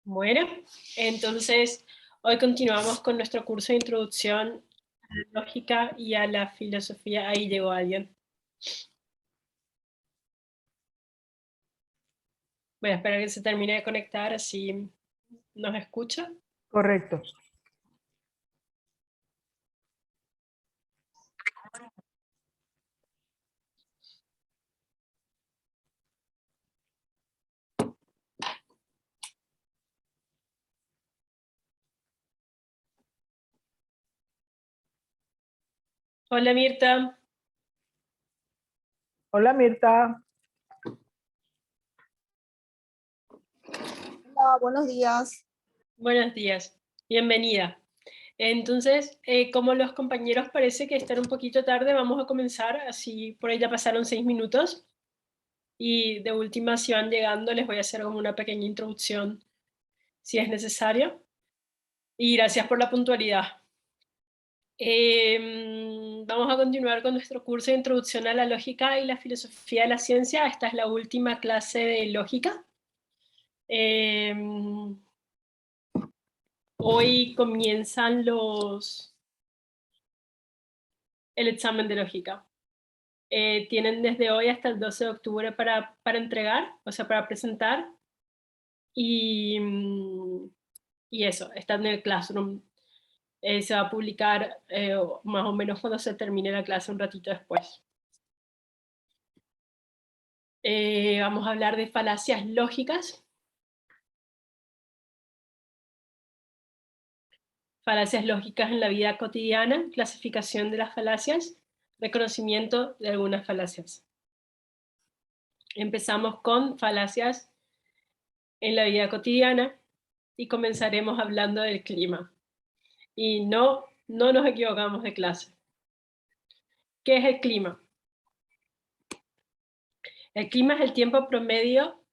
Bueno, entonces hoy continuamos con nuestro curso de introducción a la lógica y a la filosofía. Ahí llegó alguien. Voy a esperar que se termine de conectar, así nos escucha. Correcto. Hola Mirta. Hola Mirta. Hola, buenos días. Buenos días, bienvenida. Entonces, como los compañeros parece que están un poquito tarde, vamos a comenzar, así por ahí ya pasaron 6 minutos. Y de última, si van llegando, les voy a hacer como una pequeña introducción, si es necesario. Y gracias por la puntualidad. Vamos a continuar con nuestro curso de Introducción a la Lógica y la Filosofía de la Ciencia. Esta es la última clase de lógica. Hoy comienzan el examen de lógica. Tienen desde hoy hasta el 12 de octubre para entregar, o sea, para presentar. Y, y eso, está en el Classroom. Se va a publicar más o menos cuando se termine la clase, un ratito después. Vamos a hablar de falacias lógicas. Falacias lógicas en la vida cotidiana, clasificación de las falacias, reconocimiento de algunas falacias. Empezamos con falacias en la vida cotidiana y comenzaremos hablando del clima. Y no nos equivocamos de clase. ¿Qué es el clima? El clima es el tiempo promedio,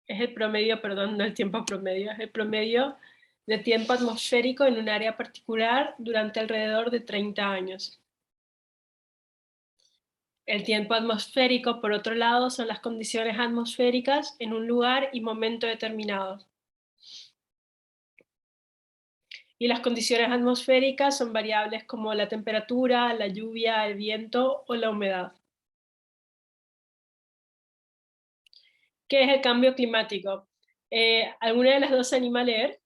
no el tiempo promedio, es el promedio de tiempo atmosférico en un área particular durante alrededor de 30 años. El tiempo atmosférico, por otro lado, son las condiciones atmosféricas en un lugar y momento determinados. Y las condiciones atmosféricas son variables como la temperatura, la lluvia, el viento o la humedad. ¿Qué es el cambio climático? ¿Alguna de las dos se anima a leer?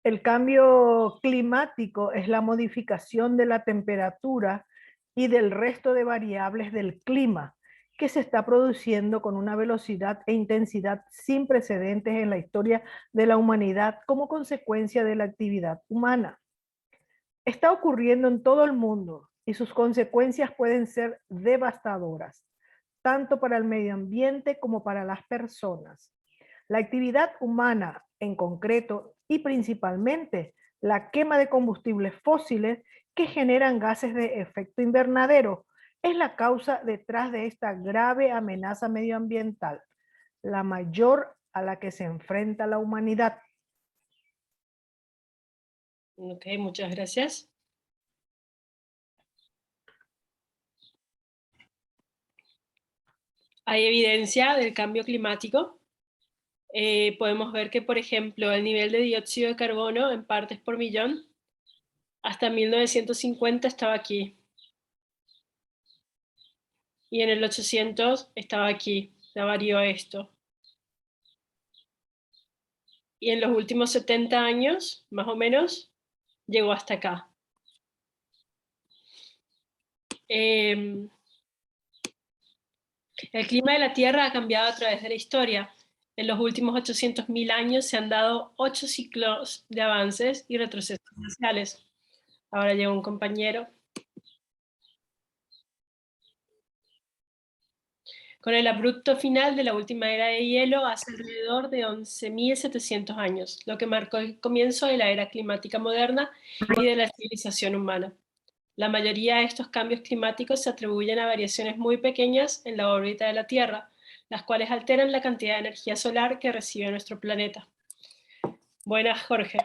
El cambio climático es la modificación de la temperatura y del resto de variables del clima que se está produciendo con una velocidad e intensidad sin precedentes en la historia de la humanidad como consecuencia de la actividad humana. Está ocurriendo en todo el mundo y sus consecuencias pueden ser devastadoras, tanto para el medio ambiente como para las personas. La actividad humana en concreto y principalmente la quema de combustibles fósiles que generan gases de efecto invernadero es la causa detrás de esta grave amenaza medioambiental, la mayor a la que se enfrenta la humanidad. Ok, muchas gracias. Hay evidencia del cambio climático. Podemos ver que, por ejemplo, el nivel de dióxido de carbono en partes por millón hasta 1950 estaba aquí. Y en el 800 estaba aquí, ya varió esto. Y en los últimos 70 años, más o menos, llegó hasta acá. El clima de la Tierra ha cambiado a través de la historia. En los últimos 800.000 años se han dado 8 ciclos de avances y retrocesos glaciales. Ahora llega un compañero. Con el abrupto final de la última era de hielo hace alrededor de 11.700 años, lo que marcó el comienzo de la era climática moderna y de la civilización humana. La mayoría de estos cambios climáticos se atribuyen a variaciones muy pequeñas en la órbita de la Tierra, las cuales alteran la cantidad de energía solar que recibe nuestro planeta. Buenas, Jorge.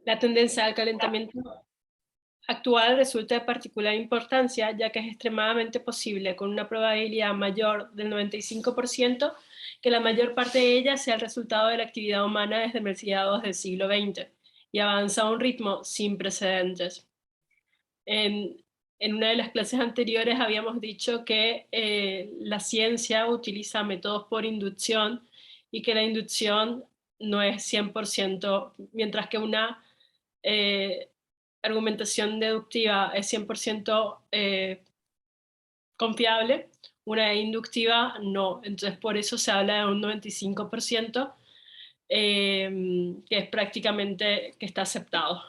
La tendencia al calentamiento actual resulta de particular importancia, ya que es extremadamente posible, con una probabilidad mayor del 95%, que la mayor parte de ella sea el resultado de la actividad humana desde mediados del siglo XX, y avanza a un ritmo sin precedentes. En una de las clases anteriores habíamos dicho que la ciencia utiliza métodos por inducción y que la inducción no es 100%, mientras que una argumentación deductiva es 100% confiable, una inductiva no. Entonces por eso se habla de un 95%, que es prácticamente que está aceptado.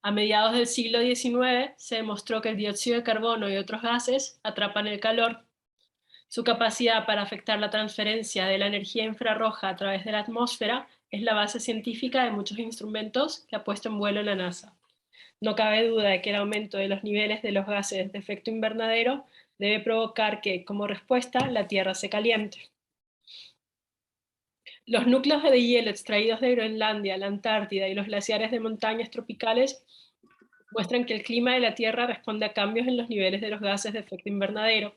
A mediados del siglo XIX se demostró que el dióxido de carbono y otros gases atrapan el calor. Su capacidad para afectar la transferencia de la energía infrarroja a través de la atmósfera es la base científica de muchos instrumentos que ha puesto en vuelo la NASA. No cabe duda de que el aumento de los niveles de los gases de efecto invernadero debe provocar que, como respuesta, la Tierra se caliente. Los núcleos de hielo extraídos de Groenlandia, la Antártida y los glaciares de montañas tropicales muestran que el clima de la Tierra responde a cambios en los niveles de los gases de efecto invernadero.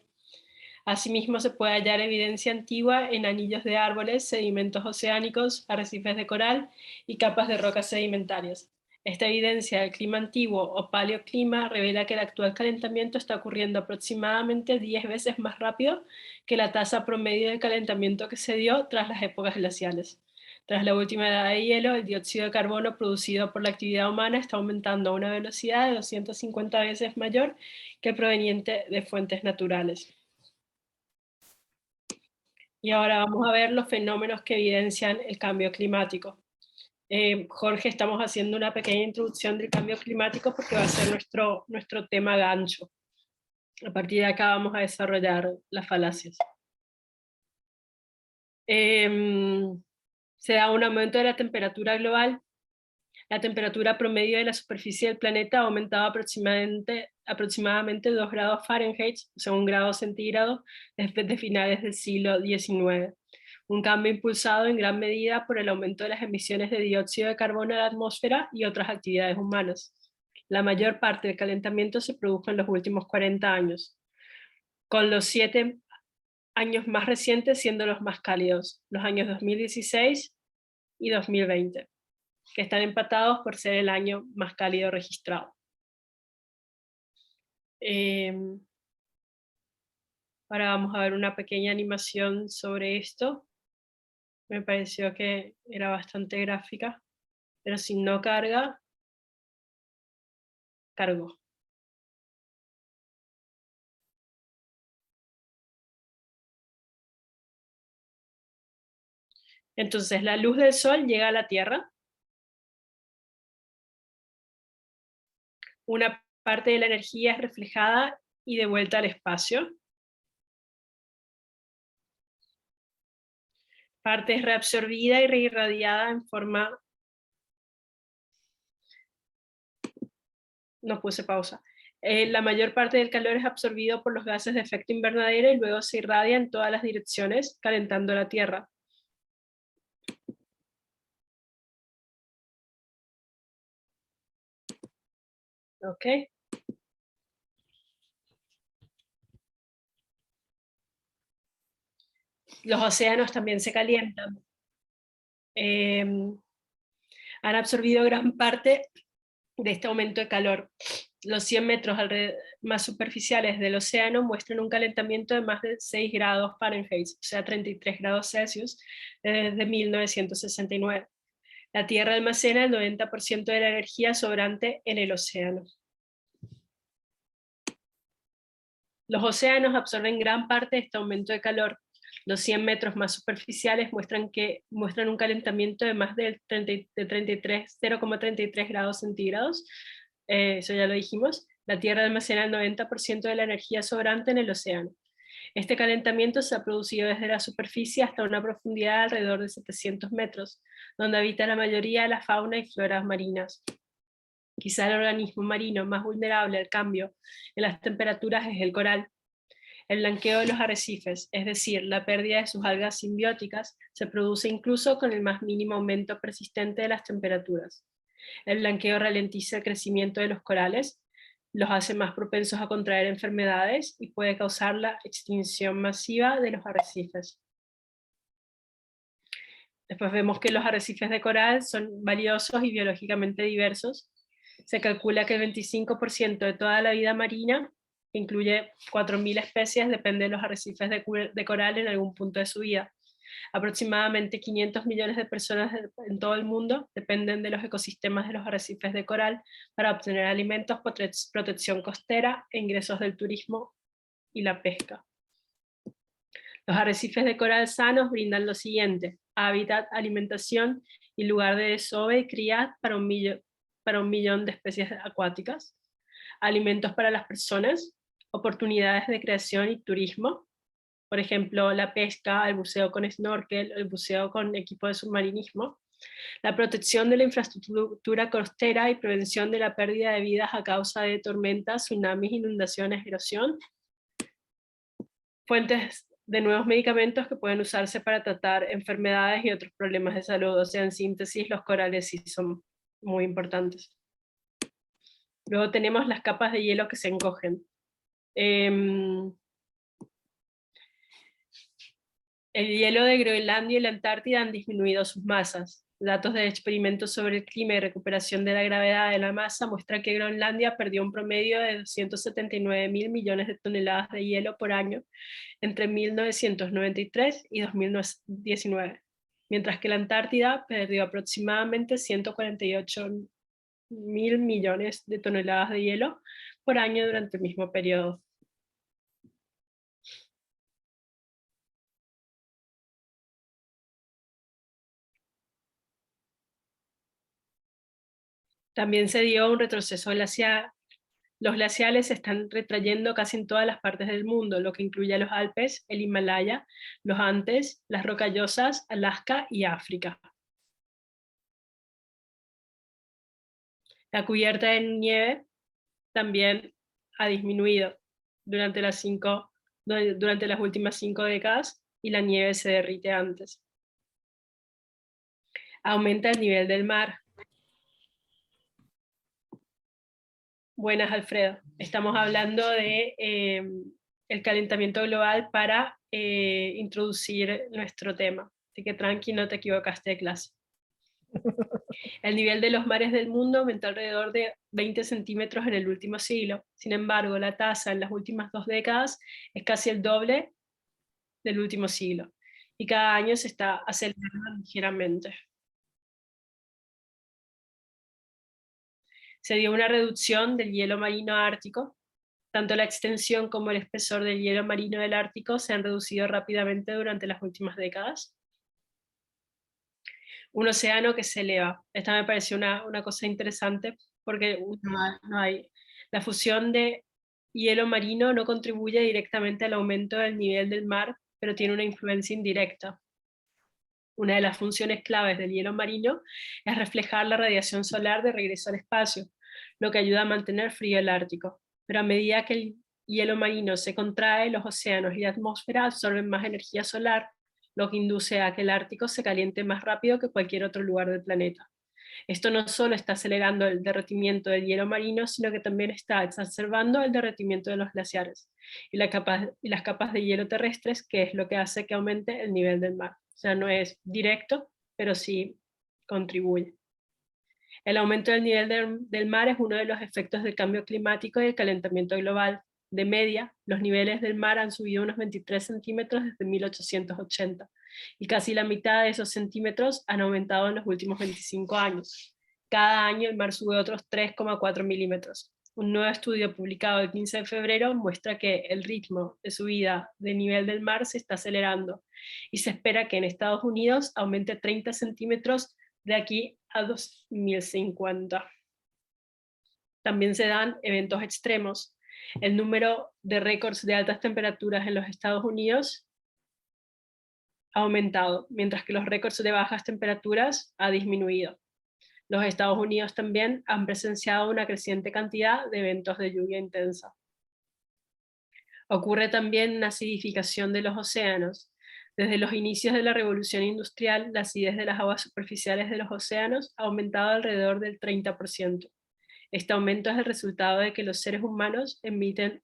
Asimismo, se puede hallar evidencia antigua en anillos de árboles, sedimentos oceánicos, arrecifes de coral y capas de rocas sedimentarias. Esta evidencia del clima antiguo o paleoclima revela que el actual calentamiento está ocurriendo aproximadamente 10 veces más rápido que la tasa promedio de calentamiento que se dio tras las épocas glaciales. Tras la última edad de hielo, el dióxido de carbono producido por la actividad humana está aumentando a una velocidad de 250 veces mayor que el proveniente de fuentes naturales. Y ahora vamos a ver los fenómenos que evidencian el cambio climático. Jorge, estamos haciendo una pequeña introducción del cambio climático porque va a ser nuestro tema gancho. A partir de acá vamos a desarrollar las falacias. Se da un aumento de la temperatura global. La temperatura promedio de la superficie del planeta ha aumentado aproximadamente 2 grados Fahrenheit, o sea, 1 grado centígrado, desde finales del siglo XIX. Un cambio impulsado en gran medida por el aumento de las emisiones de dióxido de carbono a la atmósfera y otras actividades humanas. La mayor parte del calentamiento se produjo en los últimos 40 años, con los 7 años más recientes siendo los más cálidos, los años 2016 y 2020, que están empatados por ser el año más cálido registrado. Ahora vamos a ver una pequeña animación sobre esto. Me pareció que era bastante gráfica, pero si no carga, cargó. Entonces la luz del sol llega a la Tierra. Una parte de la energía es reflejada y devuelta al espacio. Parte es reabsorbida y reirradiada en forma... No puse pausa. La mayor parte del calor es absorbido por los gases de efecto invernadero y luego se irradia en todas las direcciones, calentando la Tierra. ¿Ok? Los océanos también se calientan. Han absorbido gran parte de este aumento de calor. Los 100 metros más superficiales del océano muestran un calentamiento de más de 6 grados Fahrenheit, o sea, 33 grados Celsius, desde 1969. La Tierra almacena el 90% de la energía sobrante en el océano. Los océanos absorben gran parte de este aumento de calor. Los 100 metros más superficiales muestran un calentamiento de más de 0,33 grados centígrados. Eso ya lo dijimos. La Tierra almacena el 90% de la energía sobrante en el océano. Este calentamiento se ha producido desde la superficie hasta una profundidad de alrededor de 700 metros, donde habita la mayoría de la fauna y flora marinas. Quizá el organismo marino más vulnerable al cambio en las temperaturas es el coral. El blanqueo de los arrecifes, es decir, la pérdida de sus algas simbióticas, se produce incluso con el más mínimo aumento persistente de las temperaturas. El blanqueo ralentiza el crecimiento de los corales, los hace más propensos a contraer enfermedades y puede causar la extinción masiva de los arrecifes. Después vemos que los arrecifes de coral son valiosos y biológicamente diversos. Se calcula que el 25% de toda la vida marina, que incluye 4.000 especies, depende de los arrecifes de coral en algún punto de su vida. Aproximadamente 500 millones de personas en todo el mundo dependen de los ecosistemas de los arrecifes de coral para obtener alimentos, protección costera e ingresos del turismo y la pesca. Los arrecifes de coral sanos brindan lo siguiente: hábitat, alimentación y lugar de desove y cría para un millón de especies acuáticas, alimentos para las personas, oportunidades de creación y turismo, por ejemplo, la pesca, el buceo con snorkel, el buceo con equipo de submarinismo, la protección de la infraestructura costera y prevención de la pérdida de vidas a causa de tormentas, tsunamis, inundaciones, erosión, fuentes de nuevos medicamentos que pueden usarse para tratar enfermedades y otros problemas de salud. O sea, en síntesis, los corales sí son muy importantes. Luego tenemos las capas de hielo que se encogen. El hielo de Groenlandia y la Antártida han disminuido sus masas. Datos de experimentos sobre el clima y recuperación de la gravedad de la masa muestran que Groenlandia perdió un promedio de 279.000 millones de toneladas de hielo por año entre 1993 y 2019, mientras que la Antártida perdió aproximadamente 148.000 millones de toneladas de hielo por año durante el mismo periodo. También se dio un retroceso glacial. Los glaciales se están retrayendo casi en todas las partes del mundo, lo que incluye a los Alpes, el Himalaya, los Andes, las Rocallosas, Alaska y África. La cubierta de nieve también ha disminuido durante las últimas 5 décadas y la nieve se derrite antes. Aumenta el nivel del mar. Buenas, Alfredo. Estamos hablando de el calentamiento global para introducir nuestro tema. Así que tranqui, no te equivocaste de clase. El nivel de los mares del mundo aumentó alrededor de 20 centímetros en el último siglo. Sin embargo, la tasa en las últimas 2 décadas es casi el doble del último siglo. Y cada año se está acelerando ligeramente. Se dio una reducción del hielo marino ártico. Tanto la extensión como el espesor del hielo marino del Ártico se han reducido rápidamente durante las últimas décadas. Un océano que se eleva. Esta me pareció una cosa interesante porque no hay. La fusión de hielo marino no contribuye directamente al aumento del nivel del mar, pero tiene una influencia indirecta. Una de las funciones claves del hielo marino es reflejar la radiación solar de regreso al espacio, lo que ayuda a mantener frío el Ártico. Pero a medida que el hielo marino se contrae, los océanos y la atmósfera absorben más energía solar, lo que induce a que el Ártico se caliente más rápido que cualquier otro lugar del planeta. Esto no solo está acelerando el derretimiento del hielo marino, sino que también está exacerbando el derretimiento de los glaciares y las capas de hielo terrestres, que es lo que hace que aumente el nivel del mar. O sea, no es directo, pero sí contribuye. El aumento del nivel del mar es uno de los efectos del cambio climático y el calentamiento global. De media, los niveles del mar han subido unos 23 centímetros desde 1880, y casi la mitad de esos centímetros han aumentado en los últimos 25 años. Cada año el mar sube otros 3,4 milímetros. Un nuevo estudio publicado el 15 de febrero muestra que el ritmo de subida del nivel del mar se está acelerando, y se espera que en Estados Unidos aumente 30 centímetros de aquí a 2050. También se dan eventos extremos. El número de récords de altas temperaturas en los Estados Unidos ha aumentado, mientras que los récords de bajas temperaturas ha disminuido. Los Estados Unidos también han presenciado una creciente cantidad de eventos de lluvia intensa. Ocurre también una acidificación de los océanos. Desde los inicios de la revolución industrial, la acidez de las aguas superficiales de los océanos ha aumentado alrededor del 30%. Este aumento es el resultado de que los seres humanos emiten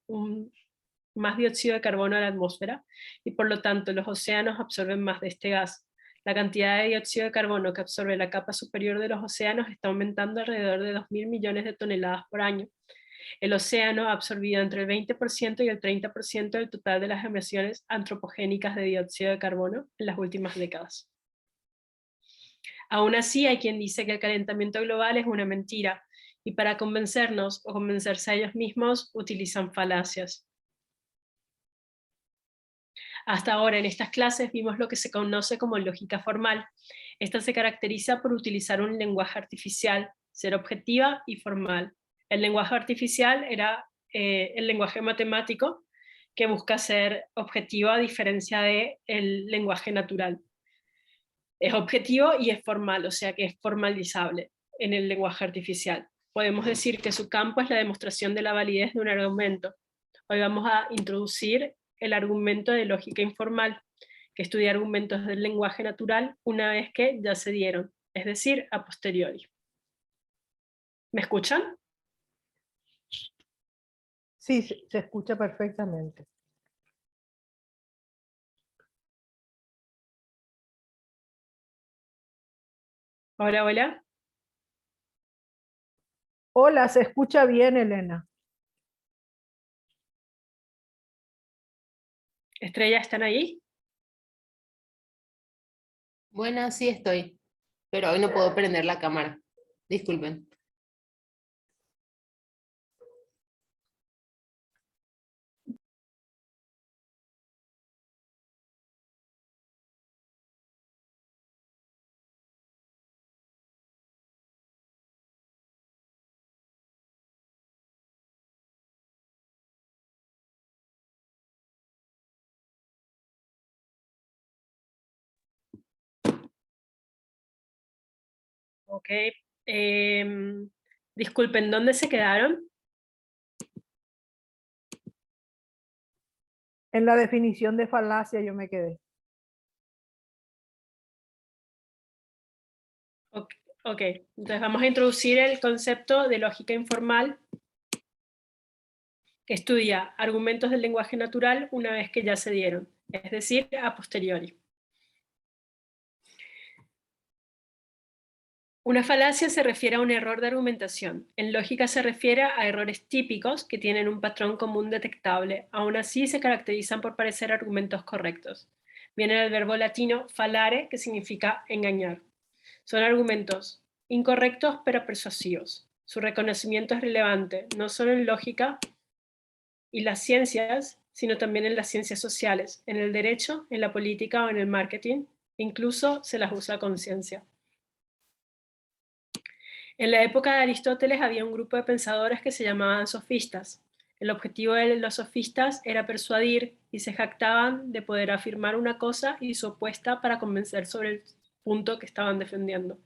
más dióxido de carbono a la atmósfera y por lo tanto los océanos absorben más de este gas. La cantidad de dióxido de carbono que absorbe la capa superior de los océanos está aumentando alrededor de 2.000 millones de toneladas por año. El océano ha absorbido entre el 20% y el 30% del total de las emisiones antropogénicas de dióxido de carbono en las últimas décadas. Aún así, hay quien dice que el calentamiento global es una mentira, y para convencernos o convencerse a ellos mismos utilizan falacias. Hasta ahora en estas clases vimos lo que se conoce como lógica formal. Esta se caracteriza por utilizar un lenguaje artificial, ser objetiva y formal. El lenguaje artificial era el lenguaje matemático que busca ser objetivo a diferencia del lenguaje natural. Es objetivo y es formal, o sea que es formalizable en el lenguaje artificial. Podemos decir que su campo es la demostración de la validez de un argumento. Hoy vamos a introducir el argumento de lógica informal, que estudia argumentos del lenguaje natural una vez que ya se dieron, es decir, a posteriori. ¿Me escuchan? Sí, se escucha perfectamente. Hola, hola. Hola, se escucha bien, Elena. Estrella, ¿están ahí? Buenas, sí estoy, pero hoy no puedo prender la cámara. Disculpen. Ok. Disculpen, ¿dónde se quedaron? En la definición de falacia yo me quedé. Ok, entonces vamos a introducir el concepto de lógica informal que estudia argumentos del lenguaje natural una vez que ya se dieron, es decir, a posteriori. Una falacia se refiere a un error de argumentación. En lógica se refiere a errores típicos que tienen un patrón común detectable. Aún así se caracterizan por parecer argumentos correctos. Viene del verbo latino falare, que significa engañar. Son argumentos incorrectos pero persuasivos. Su reconocimiento es relevante, no solo en lógica y las ciencias, sino también en las ciencias sociales, en el derecho, en la política o en el marketing. Incluso se las usa con ciencia. En la época de Aristóteles había un grupo de pensadores que se llamaban sofistas. El objetivo de los sofistas era persuadir y se jactaban de poder afirmar una cosa y su opuesta para convencer sobre el punto que estaban defendiendo.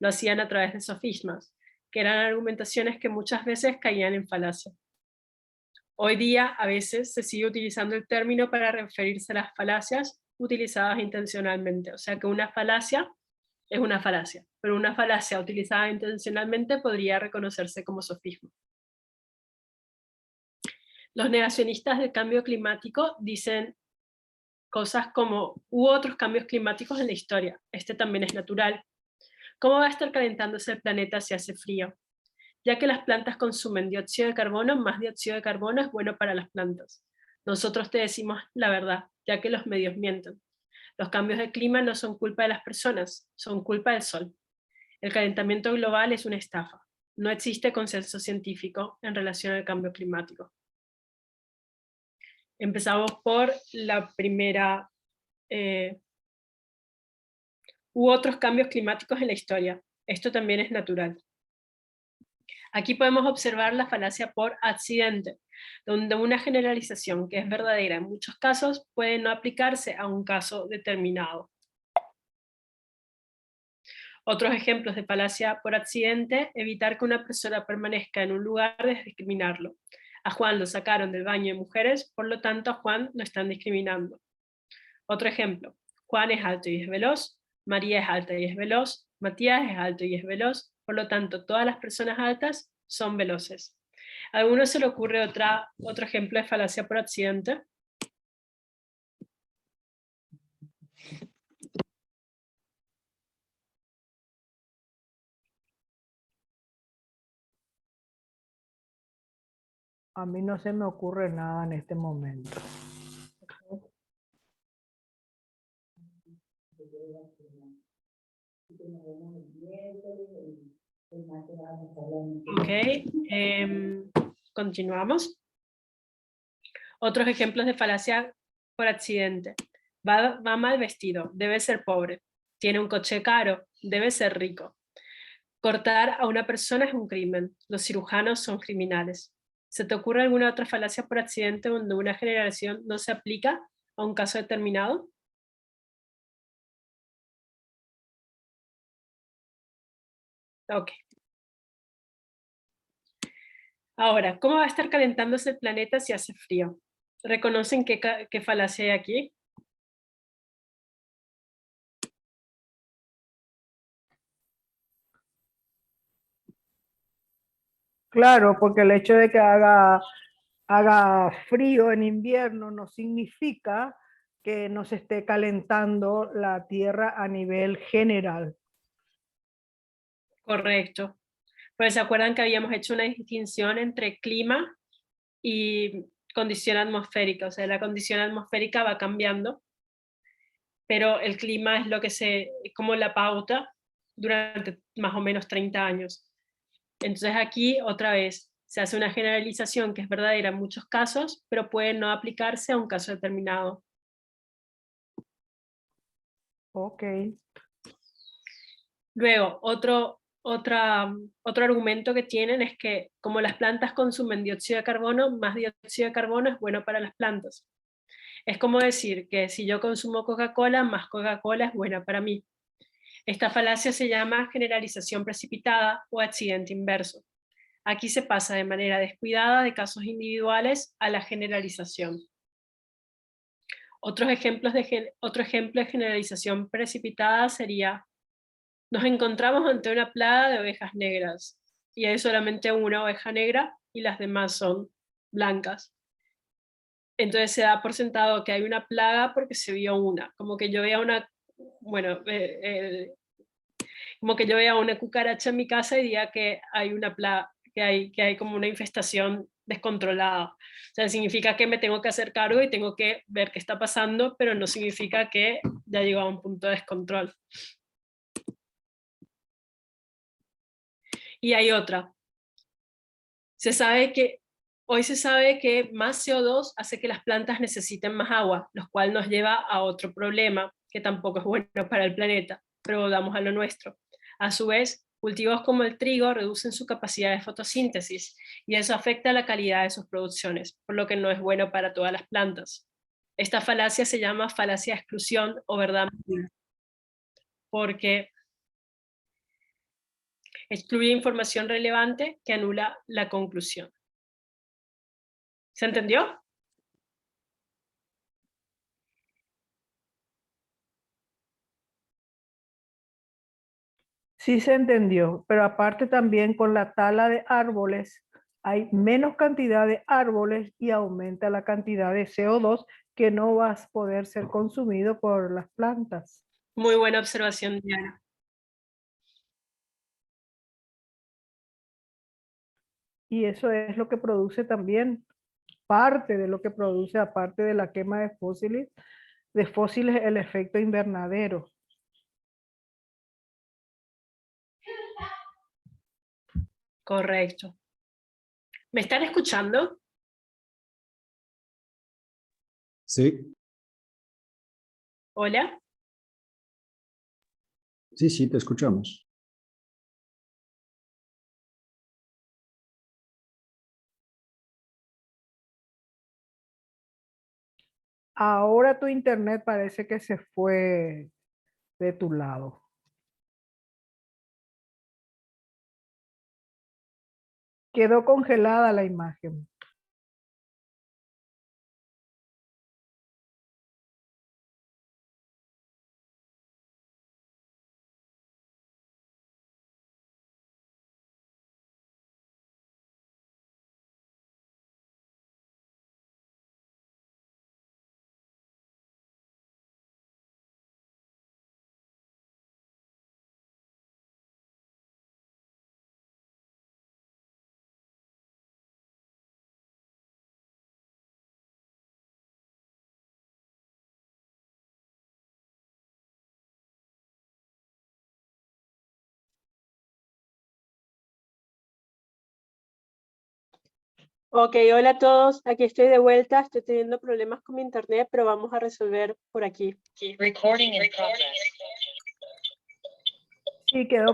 Lo hacían a través de sofismas, que eran argumentaciones que muchas veces caían en falacia. Hoy día a veces se sigue utilizando el término para referirse a las falacias utilizadas intencionalmente, o sea que una falacia es una falacia, pero una falacia utilizada intencionalmente podría reconocerse como sofisma. Los negacionistas del cambio climático dicen cosas como, hubo otros cambios climáticos en la historia, este también es natural. ¿Cómo va a estar calentándose el planeta si hace frío? Ya que las plantas consumen dióxido de carbono, más dióxido de carbono es bueno para las plantas. Nosotros te decimos la verdad, ya que los medios mienten. Los cambios de clima no son culpa de las personas, son culpa del sol. El calentamiento global es una estafa. No existe consenso científico en relación al cambio climático. Empezamos por la primera. Hubo otros cambios climáticos en la historia. Esto también es natural. Aquí podemos observar la falacia por accidente, donde una generalización que es verdadera en muchos casos puede no aplicarse a un caso determinado. Otros ejemplos de falacia por accidente: evitar que una persona permanezca en un lugar es discriminarlo. A Juan lo sacaron del baño de mujeres, por lo tanto a Juan lo están discriminando. Otro ejemplo, Juan es alto y es veloz, María es alta y es veloz, Matías es alto y es veloz, por lo tanto, todas las personas altas son veloces. ¿A alguno se le ocurre otro ejemplo de falacia por accidente? A mí no se me ocurre nada en este momento. Ok, continuamos. Otros ejemplos de falacia por accidente. Va mal vestido, debe ser pobre. Tiene un coche caro, debe ser rico. Cortar a una persona es un crimen. Los cirujanos son criminales. ¿Se te ocurre alguna otra falacia por accidente donde una generalización no se aplica a un caso determinado? Ok. Ahora, ¿cómo va a estar calentándose el planeta si hace frío? ¿Reconocen qué falacia hay aquí? Claro, porque el hecho de que haga frío en invierno no significa que no se esté calentando la Tierra a nivel general. Correcto. Pues se acuerdan que habíamos hecho una distinción entre clima y condición atmosférica. O sea, la condición atmosférica va cambiando, pero el clima es como la pauta durante más o menos 30 años. Entonces aquí otra vez se hace una generalización que es verdadera en muchos casos, pero puede no aplicarse a un caso determinado. Ok. Luego, otro argumento que tienen es que como las plantas consumen dióxido de carbono, más dióxido de carbono es bueno para las plantas. Es como decir que si yo consumo Coca-Cola, más Coca-Cola es buena para mí. Esta falacia se llama generalización precipitada o accidente inverso. Aquí se pasa de manera descuidada de casos individuales a la generalización. Otro ejemplo de generalización precipitada sería: nos encontramos ante una plaga de ovejas negras y hay solamente una oveja negra y las demás son blancas. Entonces se da por sentado que hay una plaga porque se vio una, como que yo vea bueno, como que yo vea una cucaracha en mi casa y diga que hay una plaga, que hay como una infestación descontrolada. O sea, significa que me tengo que hacer cargo y tengo que ver qué está pasando, pero no significa que ya llegó a un punto de descontrol. Y hay otra. Hoy se sabe que más CO2 hace que las plantas necesiten más agua, lo cual nos lleva a otro problema que tampoco es bueno para el planeta, pero volvamos a lo nuestro. A su vez, cultivos como el trigo reducen su capacidad de fotosíntesis y eso afecta la calidad de sus producciones, por lo que no es bueno para todas las plantas. Esta falacia se llama falacia de exclusión o verdad mentira, porque excluye información relevante que anula la conclusión. ¿Se entendió? Sí se entendió, pero aparte también con la tala de árboles hay menos cantidad de árboles y aumenta la cantidad de CO2 que no va a poder ser consumido por las plantas. Muy buena observación, Diana. Y eso es lo que produce también, parte de lo que produce, aparte de la quema de fósiles, el efecto invernadero. Correcto. ¿Me están escuchando? Sí, Hola. sí, sí, te escuchamos. Ahora tu internet parece que se fue de tu lado. Quedó congelada la imagen. Ok, hola a todos. Aquí estoy de vuelta. Estoy teniendo problemas con mi internet, pero vamos a resolver por aquí. Sí, quedó